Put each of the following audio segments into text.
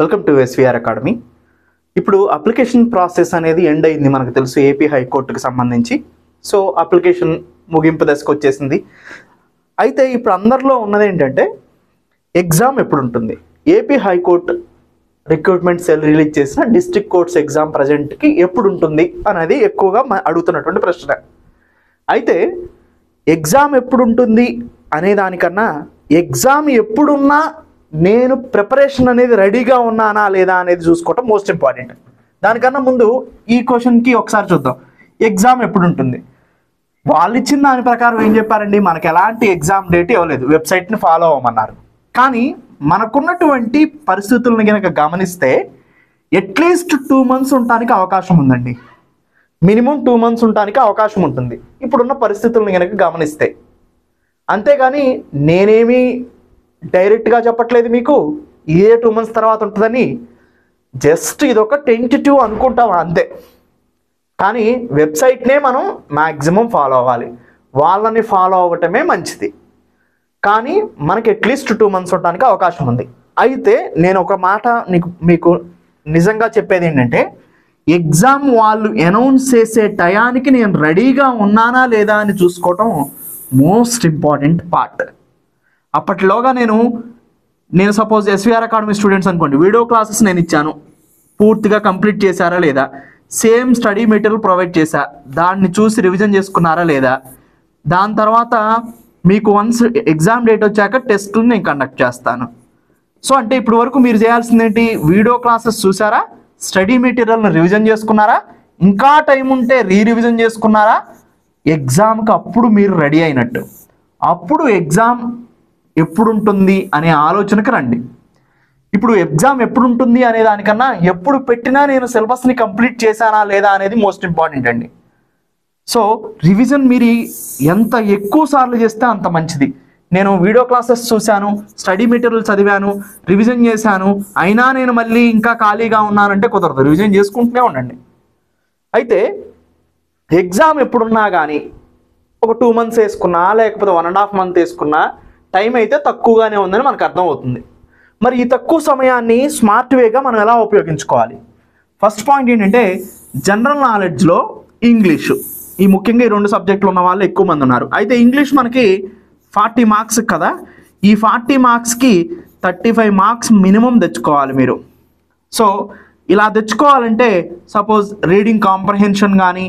Welcome to SVR academy. ఇప్పుడు application process అనేది end అయింది, మనకు తెలుసు ఏపీ హైకోర్టుకి సంబంధించి. సో అప్లికేషన్ ముగింపు దశకు వచ్చేసింది. అయితే ఇప్పుడు అందరిలో ఉన్నది ఏంటంటే ఎగ్జామ్ ఎప్పుడు ఉంటుంది, AP high court recruitment cell release చేసిన డిస్ట్రిక్ట్ కోర్ట్స్ ఎగ్జామ్ ప్రజెంట్కి ఎప్పుడు ఉంటుంది అనేది ఎక్కువగా అడుగుతున్నటువంటి ప్రశ్న. అయితే ఎగ్జామ్ ఎప్పుడు ఉంటుంది అనే దానికన్నా ఎగ్జామ్ ఎప్పుడున్నా నేను ప్రిపరేషన్ అనేది రెడీగా ఉన్నానా లేదా అనేది చూసుకోవటం మోస్ట్ ఇంపార్టెంట్. దానికన్నా ముందు ఈ క్వశ్చన్కి ఒకసారి చూద్దాం. ఎగ్జామ్ ఎప్పుడు ఉంటుంది? వాళ్ళు ఇచ్చిన దాని ప్రకారం ఏం చెప్పారండి, మనకు ఎలాంటి ఎగ్జామ్ డేట్ ఇవ్వలేదు, వెబ్సైట్ని ఫాలో అవ్వమన్నారు. కానీ మనకున్నటువంటి పరిస్థితులను కనుక గమనిస్తే అట్లీస్ట్ 2 months ఉండడానికి అవకాశం ఉందండి. మినిమం 2 months ఉండడానికి అవకాశం ఉంటుంది ఇప్పుడున్న పరిస్థితులను కనుక గమనిస్తే. అంతేగాని నేనేమి డైరెక్ట్గా చెప్పట్లేదు మీకు ఇదే 2 months తర్వాత ఉంటుందని. జస్ట్ ఇదొక టెంటేటివ్ అనుకుంటాం అంతే. కానీ వెబ్సైట్నే మనం మ్యాక్సిమం ఫాలో అవ్వాలి, వాళ్ళని ఫాలో అవ్వటమే మంచిది. కానీ మనకి అట్లీస్ట్ 2 months ఉండడానికి అవకాశం ఉంది. అయితే నేను ఒక మాట మీకు నిజంగా చెప్పేది ఏంటంటే, ఎగ్జామ్ వాళ్ళు అనౌన్స్ చేసే టయానికి నేను రెడీగా ఉన్నానా లేదా అని చూసుకోవటం మోస్ట్ ఇంపార్టెంట్ పార్ట్. అప్పటిలోగా నేను సపోజ్ ఎస్విఆర్ అకాడమీ స్టూడెంట్స్ అనుకోండి, వీడియో క్లాసెస్ నేను ఇచ్చాను, పూర్తిగా కంప్లీట్ చేశారా లేదా, సేమ్ స్టడీ మెటీరియల్ ప్రొవైడ్ చేశా, దాన్ని చూసి రివిజన్ చేసుకున్నారా లేదా, దాని తర్వాత మీకు వన్స్ ఎగ్జామ్ డేట్ వచ్చాక టెస్ట్లు నేను కండక్ట్ చేస్తాను. సో అంటే ఇప్పుడు వరకు మీరు చేయాల్సిందేంటి, వీడియో క్లాసెస్ చూసారా, స్టడీ మెటీరియల్ని రివిజన్ చేసుకున్నారా, ఇంకా టైం ఉంటే రివిజన్ చేసుకున్నారా, ఎగ్జామ్కి అప్పుడు మీరు రెడీ అయినట్టు. అప్పుడు ఎగ్జామ్ ఎప్పుడు ఉంటుంది అనే ఆలోచనకు రండి. ఇప్పుడు ఎగ్జామ్ ఎప్పుడు ఉంటుంది అనే దానికన్నా ఎప్పుడు పెట్టినా నేను సిలబస్ని కంప్లీట్ చేశానా లేదా అనేది మోస్ట్ ఇంపార్టెంట్ అండి. సో రివిజన్ మీరు ఎంత ఎక్కువ సార్లు చేస్తే అంత మంచిది. నేను వీడియో క్లాసెస్ చూశాను, స్టడీ మెటీరియల్ చదివాను, రివిజన్ చేశాను, అయినా నేను మళ్ళీ ఇంకా ఖాళీగా ఉన్నానంటే కుదరదు. రివిజన్ చేసుకుంటూనే ఉండండి. అయితే ఎగ్జామ్ ఎప్పుడున్నా కానీ ఒక 2 months వేసుకున్నా లేకపోతే 1.5 months వేసుకున్నా టైం అయితే తక్కువగానే ఉందని మనకు అర్థమవుతుంది. మరి ఈ తక్కువ సమయాన్ని స్మార్ట్ వేగా మనం ఎలా ఉపయోగించుకోవాలి? ఫస్ట్ పాయింట్ ఏంటంటే, జనరల్ నాలెడ్జ్లో ఇంగ్లీషు, ఈ ముఖ్యంగా ఈ 2 సబ్జెక్టులు ఉన్న వాళ్ళు ఎక్కువ మంది ఉన్నారు. అయితే ఇంగ్లీష్ మనకి 40 marks కదా, ఈ 40 marksకి 35 marks మినిమం తెచ్చుకోవాలి మీరు. సో ఇలా తెచ్చుకోవాలంటే సపోజ్ రీడింగ్ కాంప్రహెన్షన్ కానీ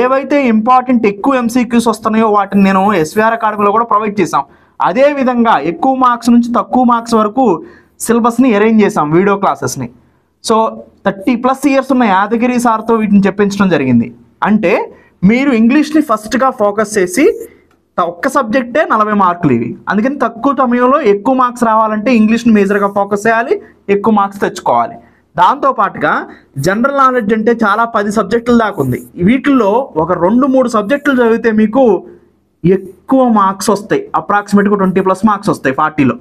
ఏవైతే ఇంపార్టెంట్ ఎక్కువ MCQs వస్తున్నాయో వాటిని నేను ఎస్విఆర్ అకాడమీలో కూడా ప్రొవైడ్ చేసాం. అదేవిధంగా ఎక్కువ మార్క్స్ నుంచి తక్కువ మార్క్స్ వరకు సిలబస్ని అరేంజ్ చేసాం, వీడియో క్లాసెస్ని. సో 30+ years ఉన్న యాదగిరి సార్తో వీటిని చెప్పించడం జరిగింది. అంటే మీరు ఇంగ్లీష్ని ఫస్ట్గా ఫోకస్ చేసి, ఒక్క సబ్జెక్టే 40 marks ఇవి, అందుకని తక్కువ సమయంలో ఎక్కువ మార్క్స్ రావాలంటే ఇంగ్లీష్ని మేజర్గా ఫోకస్ చేయాలి, ఎక్కువ మార్క్స్ తెచ్చుకోవాలి. దాంతోపాటుగా జనరల్ నాలెడ్జ్ అంటే చాలా 10 subjects దాకా ఉంది. వీటిల్లో ఒక 2-3 subjects చదివితే మీకు ఎక్కువ మార్క్స్ వస్తాయి, అప్రాక్సిమేట్గా 20+ marks వస్తాయి 40లో.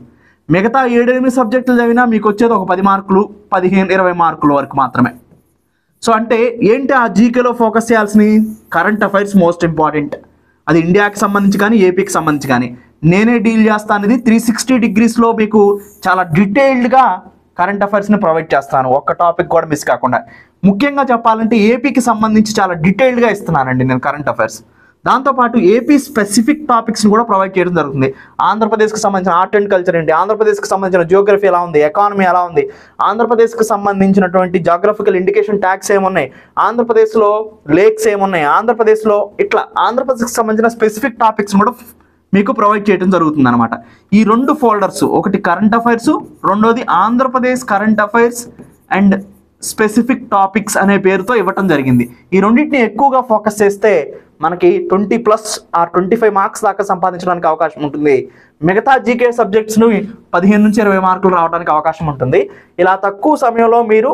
మిగతా 7-8 subjects చదివినా మీకు వచ్చేది ఒక 10 marks, 15-20 marks వరకు మాత్రమే. సో అంటే ఏంటి, ఆ జీకేలో ఫోకస్ చేయాల్సిన కరెంట్ అఫైర్స్ మోస్ట్ ఇంపార్టెంట్. అది ఇండియాకి సంబంధించి కానీ ఏపీకి సంబంధించి కానీ నేనే డీల్ చేస్తాను. ఇది 360 degreesలో మీకు చాలా డీటెయిల్డ్గా కరెంట్ అఫైర్స్ని ప్రొవైడ్ చేస్తాను, ఒక్క టాపిక్ కూడా మిస్ కాకుండా. ముఖ్యంగా చెప్పాలంటే ఏపీకి సంబంధించి చాలా డీటెయిల్డ్గా ఇస్తున్నానండి నేను కరెంట్ అఫైర్స్. దాంతోపాటు ఏపీ స్పెసిఫిక్ టాపిక్స్ని కూడా ప్రొవైడ్ చేయడం జరుగుతుంది. ఆంధ్రప్రదేశ్కి సంబంధించిన ఆర్ట్ అండ్ కల్చర్ ఏంటి, ఆంధ్రప్రదేశ్కి సంబంధించిన జియోగ్రఫీ ఎలా ఉంది, ఎకానమీ ఎలా ఉంది, ఆంధ్రప్రదేశ్కి సంబంధించినటువంటి జాగ్రఫికల్ ఇండికేషన్ ట్యాగ్స్ ఏమున్నాయి, ఆంధ్రప్రదేశ్లో లేక్స్ ఏమున్నాయి, ఆంధ్రప్రదేశ్లో ఇట్లా ఆంధ్రప్రదేశ్కి సంబంధించిన స్పెసిఫిక్ టాపిక్స్ కూడా మీకు ప్రొవైడ్ చేయడం జరుగుతుంది అనమాట. ఈ 2 folders, ఒకటి కరెంట్ అఫైర్స్, రెండోది Andhra Pradesh current affairs and specific topics అనే పేరుతో ఇవ్వటం జరిగింది. ఈ రెండింటిని ఎక్కువగా ఫోకస్ చేస్తే మనకి 20+ or 25 marks దాకా సంపాదించడానికి అవకాశం ఉంటుంది. మిగతా జీకే సబ్జెక్ట్స్ను 15-20 marks రావడానికి అవకాశం ఉంటుంది. ఇలా తక్కువ సమయంలో మీరు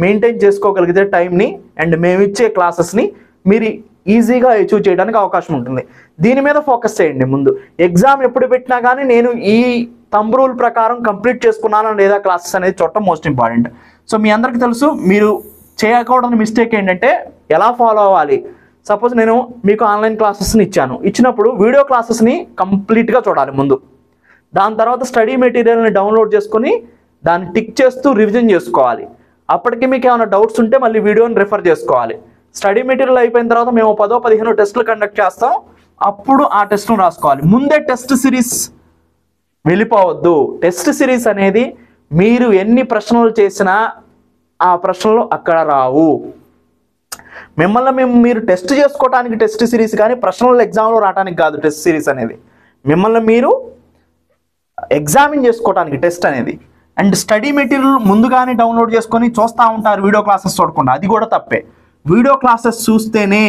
మెయింటైన్ చేసుకోగలిగితే టైంని అండ్ మేము ఇచ్చే క్లాసెస్ని మీరు ఈజీగా అచీవ్ చేయడానికి అవకాశం ఉంటుంది. దీని మీద ఫోకస్ చేయండి. ముందు ఎగ్జామ్ ఎప్పుడు పెట్టినా కానీ నేను ఈ థంబ్ రూల్ ప్రకారం కంప్లీట్ చేసుకున్నాను లేదా క్లాసెస్ అనేది చూడటం మోస్ట్ ఇంపార్టెంట్. సో మీ అందరికీ తెలుసు, మీరు చేయకూడని మిస్టేక్ ఏంటంటే ఎలా ఫాలో అవ్వాలి. సపోజ్ నేను మీకు ఆన్లైన్ క్లాసెస్ని ఇచ్చినప్పుడు వీడియో క్లాసెస్ని కంప్లీట్గా చూడాలి ముందు. దాని తర్వాత స్టడీ మెటీరియల్ని డౌన్లోడ్ చేసుకొని దాన్ని టిక్ చేస్తూ రివిజన్ చేసుకోవాలి. అప్పటికి మీకు ఏమైనా డౌట్స్ ఉంటే మళ్ళీ వీడియోని రిఫర్ చేసుకోవాలి. స్టడీ మెటీరియల్ అయిపోయిన తర్వాత మేము 10-15 టెస్టులు కండక్ట్ చేస్తాం, అప్పుడు ఆ టెస్ట్ను రాసుకోవాలి. ముందే టెస్ట్ సిరీస్ వెళ్ళిపోవద్దు. టెస్ట్ సిరీస్ అనేది మీరు ఎన్ని ప్రశ్నలు చేసినా ఆ ప్రశ్నలు అక్కడ రావు. మీరు టెస్ట్ చేసుకోవడానికి టెస్ట్ సిరీస్ కానీ ప్రశ్నలు ఎగ్జామ్లో రావడానికి కాదు. టెస్ట్ సిరీస్ అనేది మిమ్మల్ని మీరు ఎగ్జామిన్ చేసుకోవడానికి టెస్ట్ అనేది. అండ్ స్టడీ మెటీరియల్ ముందుగానే డౌన్లోడ్ చేసుకొని చూస్తూ ఉంటారు వీడియో క్లాసెస్ చూడకుండా, అది కూడా తప్పే. వీడియో క్లాసెస్ చూస్తేనే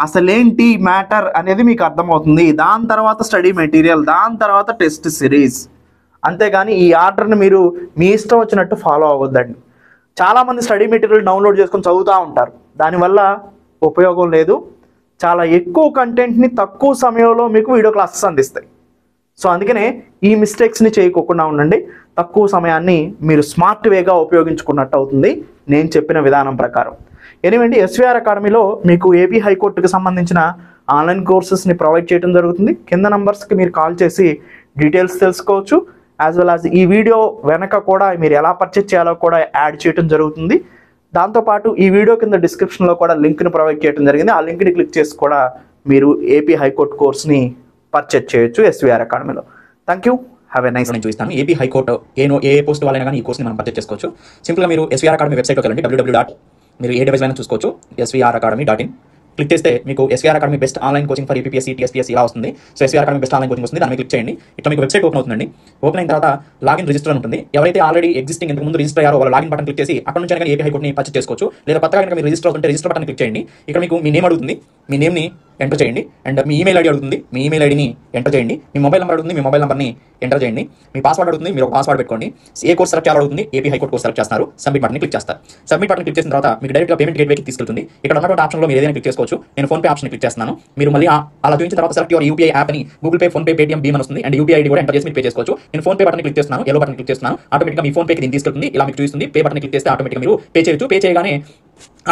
అసలేంటి మ్యాటర్ అనేది మీకు అర్థమవుతుంది. దాని తర్వాత స్టడీ మెటీరియల్, దాని తర్వాత టెస్ట్ సిరీస్. అంతేగాని ఈ ఆర్డర్ని మీరు మీ ఇష్టం వచ్చినట్టు ఫాలో అవ్వద్దండి. చాలామంది స్టడీ మెటీరియల్ డౌన్లోడ్ చేసుకొని చదువుతూ ఉంటారు, దానివల్ల ఉపయోగం లేదు. చాలా ఎక్కువ కంటెంట్ని తక్కువ సమయంలో మీకు వీడియో క్లాసెస్ అందిస్తాయి. సో అందుకనే ఈ మిస్టేక్స్ని చేయకోకుండా ఉండండి. తక్కువ సమయాన్ని మీరు స్మార్ట్ వేగా ఉపయోగించుకున్నట్టు అవుతుంది నేను చెప్పిన విధానం ప్రకారం. ఎనివేండి, ఎస్వీఆర్ అకాడమీలో మీకు ఏపీ హైకోర్టుకి సంబంధించిన ఆన్లైన్ కోర్సెస్ని ప్రొవైడ్ చేయడం జరుగుతుంది. కింద నంబర్స్కి మీరు కాల్ చేసి డీటెయిల్స్ తెలుసుకోవచ్చు. యాజ్ వెల్ యాజ్ ఈ వీడియో వెనక కూడా మీరు ఎలా పర్చేజ్ చేయాలో కూడా యాడ్ చేయడం జరుగుతుంది. దాంతోపాటు ఈ వీడియో కింద డిస్క్రిప్షన్లో కూడా లింక్ని ప్రొవైడ్ చేయడం జరిగింది. ఆ లింక్ని క్లిక్ చేసి కూడా మీరు ఏపీ హైకోర్టు కోర్స్ని పర్చేజ్ చేయొచ్చు ఎస్వీఆర్ అకాడమీలో. Thank you, have a nice. నేను చూపిస్తాను. ఏపీ హైకోర్టు ఏ పోస్ట్ వాళ్ళైనా కానీ ఈ కోర్స్ని మనం పర్చేజ్ చేసుకోవచ్చు. సింపుల్గా మీరు ఎస్వీఆర్ అకాడమీ వెబ్సైట్కి వెళ్ళండి. www. మీరు ఏ డివైస్ అయినా చూసుకోవచ్చు, SVRacademy.in. క్లిక్ చేస్తే మీకు SVR academy best online coaching for UPSC, TSPSC ఇలా వస్తుంది. So SVR academy best online coaching వస్తుంది, దాన్ని క్లిక్ చేయండి. ఇట్లా మీకు వెబ్సైట్ ఓపెన్ అవుతుందండి. ఓపెన్ అయిన తర్వాత లాగిన్ రిజిస్టర్ ఉంటుంది. ఎవరైతే ఆల్రెడీ ఇంతకు ముందు రిజిస్టర్ అయ్యారో వాళ్ళ లాగిన్ బటన్ క్లిక్ చేసి అక్కడ నుంచి కానీ ఏపీ హైకోర్టుని పర్చేజ్ చేసుకోవచ్చు. లేదా కొత్తగా కనుక మీరు రిజిస్టర్ అవుతుంటే రిజిస్టర్ బటన్ క్లిక్ చేయండి. ఇక్కడ మీకు మీ నేమ్ అడుగుతుంది, మీ నేమ్ని ఎంటర్ చేయండి. అండ్ మీ ఈమెయిల్ ఐడి అడుగుతుంది, మీ ఈమెయిల్ ఐడిని ఎంటర్ చేయండి. మీ మొబైల్ నెంబర్ అడుగుతుంది, మీ మొబైల్ నెంబర్ని ఎంటర్ చేయండి. మీ పాస్వర్డ్ అడుగుతుంది, మీరు ఒక పాస్వర్డ్ పెట్టుకోండి. ఏ కోర్స్ సెలెక్ట్ చేయాలడుగుతుంది, ఏపీ హైకోర్టు కోర్స్ సెలెక్ట్ చేస్తారు. సబ్మిట్ బటన్ క్లిక్ చేస్తారు. సబ్మిట్ బటన్ క్లిక్ చేసిన తర్వాత మీకు డైరెక్ట్గా పేమెంట్ గేట్వేకి తీసుకెళ్తుంది. ఇక్కడ ఉన్నటువంటి ఆప్షన్లో మీరు ఏదైనా క్లిక్ చేసుకోవచ్చు. నేను ఫోన్పే ఆప్షన్ క్లిక్ చేస్తున్నాను. మీరు మళ్ళీ అలా చూసిన తర్వాత సెలెక్ట్ యువర్ యూపీఐ యాప్ అని గూగుల్ పే, ఫోన్పే, పేటీఎం, భీమ్ అని వస్తుంది. అండ్ యూపీఐ ఐడి కూడా ఎంటర్ చేసి మీరు పే చేసుకోవచ్చు. నేను ఫోన్పే బటన్ క్లిక్ చేస్తున్నాను, ఎల్లో బటన్ క్లిక్ చేస్తున్నాను. ఆటోమేటిక్గా మీ ఫోన్పేకి దీన్ని తీసుకెళ్తుంది. ఇలా మీకు చూస్తుంది. పే బటన్ క్లిక్ చేస్తే ఆటోమేటిక్గా మీరు పే చేయొచ్చు. పే చేయగానే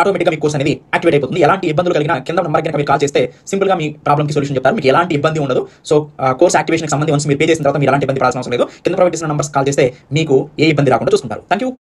ఆటోమేటిక్గా మీ కోర్స్ అనేది యాక్టివేట్ అయిపోతుంది. ఎలాంటి ఇబ్బందులు కలిగినా కింద నెంబర్ కనుక మీరు కాల్ చేస్తే సింపుల్గా మీ ప్రాబ్లమ్కి సొల్యూషన్ చెప్తారు. మీకు ఎలాంటి ఇబ్బంది ఉండదు. సో కోర్స్ యాక్టివేషన్కి సంబంధించి మీరు పే చేసిన తర్వాత మీరు ఎలాంటి ఇబ్బంది పడాల్సిన అవసరం లేదు. కింద ప్రొవైడ్ చేసిన నంబర్స్ కాల్ చేస్తే మీకు ఏ ఇబ్బంది రాకుండా చూసుకుంటారు. Thank you.